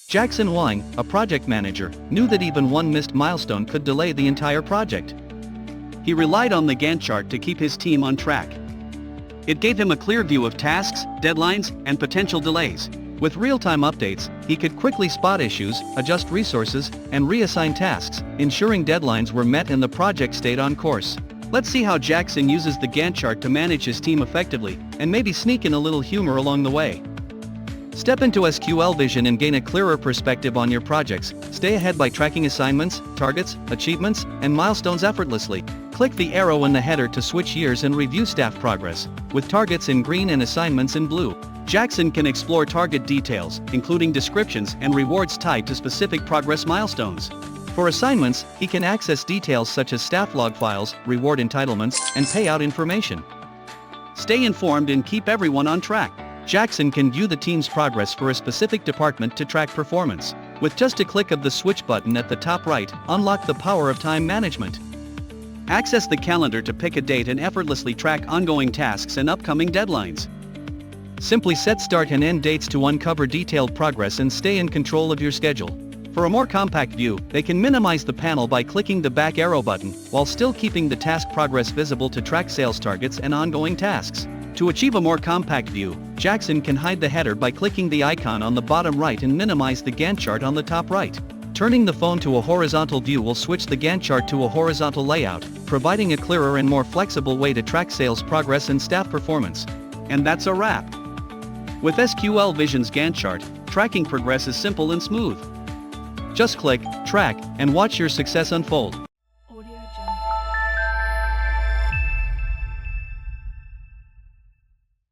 Jackson Wang, a project manager, knew that even one missed milestone could delay the entire project. He relied on the Gantt chart to keep his team on track. It gave him a clear view of tasks, deadlines, and potential delays. With real-time updates, he could quickly spot issues, adjust resources, and reassign tasks, ensuring deadlines were met and the project stayed on course. Let's see how Jackson uses the Gantt chart to manage his team effectively, and maybe sneak in a little humor along the way. Step into SQL Vision and gain a clearer perspective on your projects. Stay ahead by tracking assignments, targets, achievements, and milestones effortlessly. Click the arrow in the header to switch years and review staff progress, with targets in green and assignments in blue. Jackson can explore target details, including descriptions and rewards tied to specific progress milestones. For assignments, he can access details such as staff log files, reward entitlements, and payout information. Stay informed and keep everyone on track. Jackson can view the team's progress for a specific department to track performance. With just a click of the switch button at the top right, unlock the power of time management. Access the calendar to pick a date and effortlessly track ongoing tasks and upcoming deadlines. Simply set start and end dates to uncover detailed progress and stay in control of your schedule. For a more compact view, they can minimize the panel by clicking the back arrow button, while still keeping the task progress visible to track sales targets and ongoing tasks. To achieve a more compact view, Jackson can hide the header by clicking the icon on the bottom right and minimize the Gantt chart on the top right. Turning the phone to a horizontal view will switch the Gantt chart to a horizontal layout, providing a clearer and more flexible way to track sales progress and staff performance. And that's a wrap. With SQL Vision's Gantt chart, tracking progress is simple and smooth. Just click, track, and watch your success unfold.